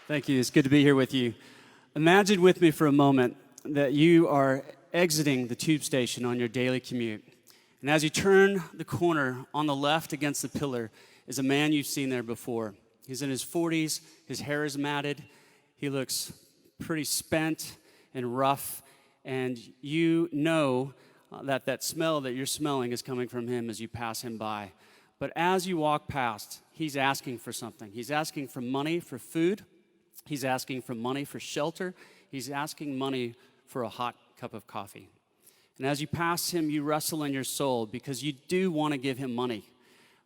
Thank you. It's good to be here with you. Imagine with me for a moment that you are exiting the tube station on your daily commute. And as you turn the corner, on the left against the pillar is a man you've seen there before. He's in his 40s, his hair is matted, he looks pretty spent and rough, and you know that smell that you're smelling is coming from him as you pass him by. But as you walk past, he's asking for something. He's asking for money for food. He's asking for money for shelter. He's asking money for a hot cup of coffee. And as you pass him, you wrestle in your soul because you do want to give him money.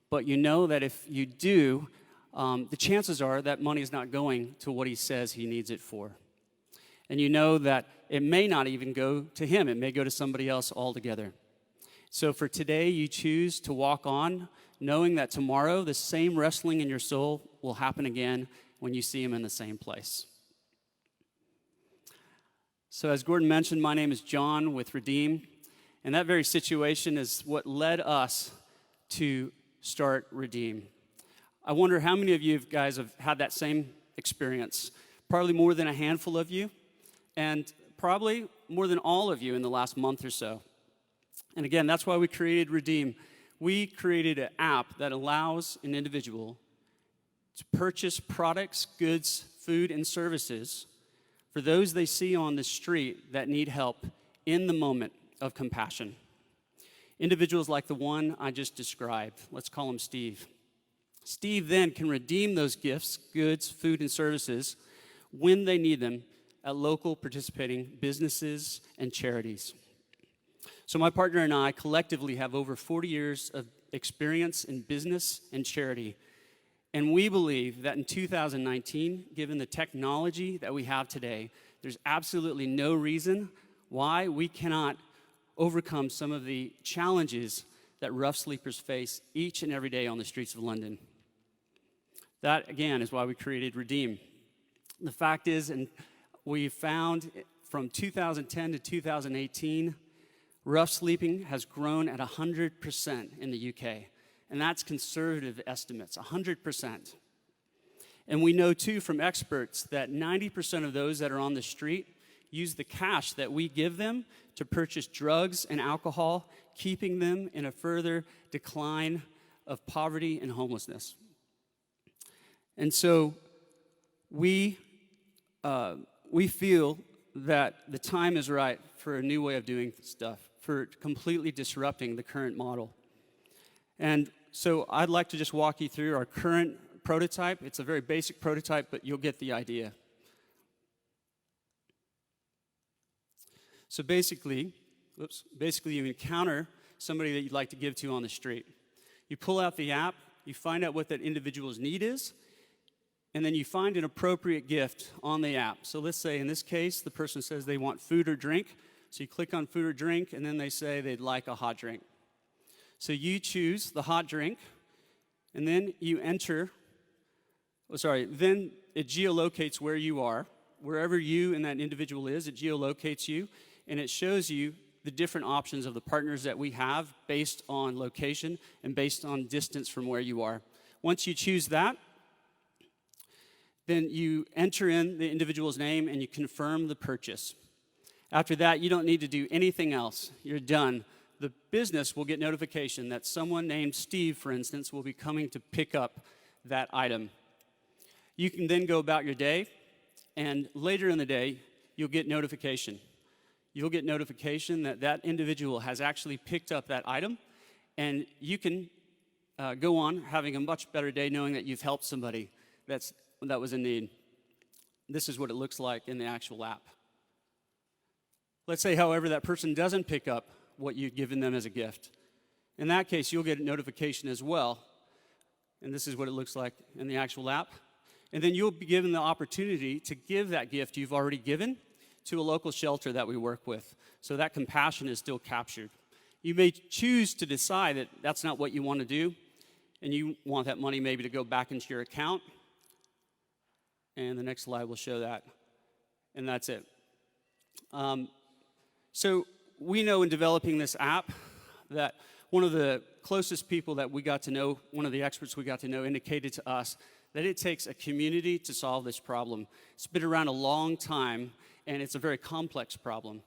But you know that if you do, the chances are that money is not going to what he says he needs it for. And you know that it may not even go to him. It may go to somebody else altogether. So for today, you choose to walk on, knowing that tomorrow the same wrestling in your soul will happen again when you see him in the same place. So as Gordon mentioned, my name is John with Redeem, and that very situation is what led us to start Redeem. I wonder how many of you guys have had that same experience. Probably more than a handful of you, and probably more than all of you in the last month or so. And again, that's why we created Redeem. We created an app that allows an individual to purchase products, goods, food, and services for those they see on the street that need help in the moment of compassion. Individuals like the one I just described. Let's call him Steve. Steve then can redeem those gifts, goods, food, and services when they need them at local participating businesses and charities. So my partner and I collectively have over 40 years of experience in business and charity. And we believe that in 2019, given the technology that we have today, there's absolutely no reason why we cannot overcome some of the challenges that rough sleepers face each and every day on the streets of London. That, again, is why we created Redeem. The fact is, and we found from 2010 to 2018, rough sleeping has grown at 100% in the UK. And that's conservative estimates, 100%. And we know, too, from experts that 90% of those that are on the street use the cash that we give them to purchase drugs and alcohol, keeping them in a further decline of poverty and homelessness. And so we feel that the time is right for a new way of doing stuff, for completely disrupting the current model. And so I'd like to just walk you through our current prototype. It's a very basic prototype, but you'll get the idea. So basically you encounter somebody that you'd like to give to on the street. You pull out the app, you find out what that individual's need is, and then you find an appropriate gift on the app. So let's say in this case, the person says they want food or drink. So you click on food or drink, and then they say they'd like a hot drink. So you choose the hot drink, and then you enter, then it geolocates where you are. Wherever you and that individual is, it geolocates you, and it shows you the different options of the partners that we have based on location and based on distance from where you are. Once you choose that, then you enter in the individual's name and you confirm the purchase. After that, you don't need to do anything else. You're done. The business will get notification that someone named Steve, for instance, will be coming to pick up that item. You can then go about your day, and later in the day, you'll get notification. You'll get notification that that individual has actually picked up that item, and you can go on having a much better day knowing that you've helped somebody that was in need. This is what it looks like in the actual app. Let's say, however, that person doesn't pick up what you've given them as a gift. In that case, you'll get a notification as well. And this is what it looks like in the actual app. And then you'll be given the opportunity to give that gift you've already given to a local shelter that we work with. So that compassion is still captured. You may choose to decide that that's not what you want to do, and you want that money maybe to go back into your account. And the next slide will show that. And that's it. So we know in developing this app that one of the closest people that we got to know, one of the experts we got to know, indicated to us that it takes a community to solve this problem. It's been around a long time, and it's a very complex problem.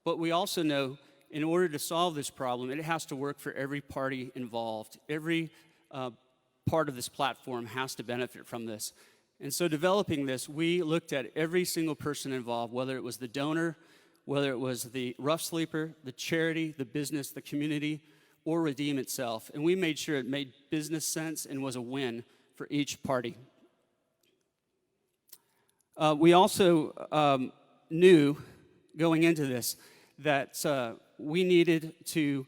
But we also know in order to solve this problem, it has to work for every party involved. Every part of this platform has to benefit from this. And so developing this, we looked at every single person involved, whether it was the donor, whether it was the rough sleeper, the charity, the business, the community, or Redeem itself. And we made sure it made business sense and was a win for each party. We also knew going into this that we needed to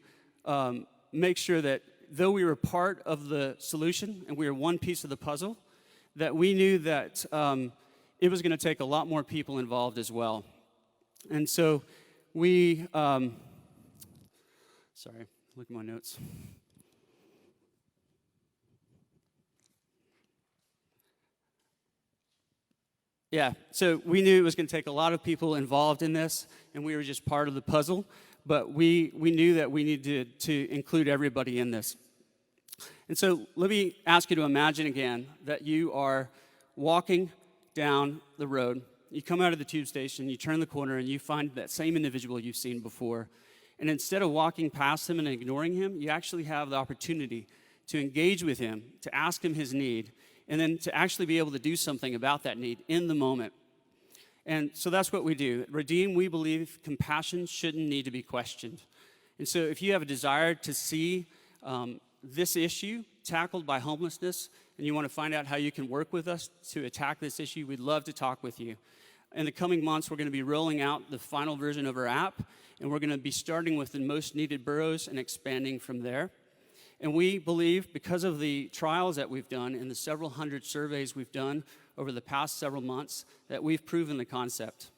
make sure that though we were part of the solution and we were one piece of the puzzle, that we knew that it was going to take a lot more people involved as well. And so we, sorry, look at my notes. Yeah, so we knew it was going to take a lot of people involved in this, and we were just part of the puzzle, but we knew that we needed to include everybody in this. And so let me ask you to imagine again that you are walking down the road. You come out of the tube station, you turn the corner, and you find that same individual you've seen before. And instead of walking past him and ignoring him, you actually have the opportunity to engage with him, to ask him his need, and then to actually be able to do something about that need in the moment. And so that's what we do. At Redeem, we believe compassion shouldn't need to be questioned. And so if you have a desire to see this issue tackled by homelessness, and you want to find out how you can work with us to attack this issue, we'd love to talk with you. In the coming months, we're going to be rolling out the final version of our app, and we're going to be starting with the most needed boroughs and expanding from there. And we believe, because of the trials that we've done and the several hundred surveys we've done over the past several months, that we've proven the concept.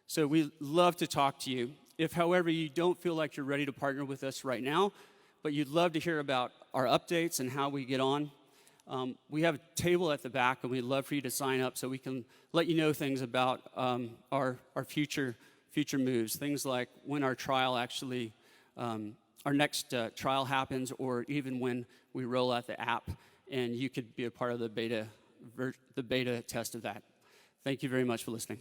So we'd love to talk to you. If, however, you don't feel like you're ready to partner with us right now, but you'd love to hear about our updates and how we get on, we have a table at the back, and we'd love for you to sign up so we can let you know things about our future moves, things like when our trial actually, our next trial happens, or even when we roll out the app, and you could be a part of the beta test of that. Thank you very much for listening.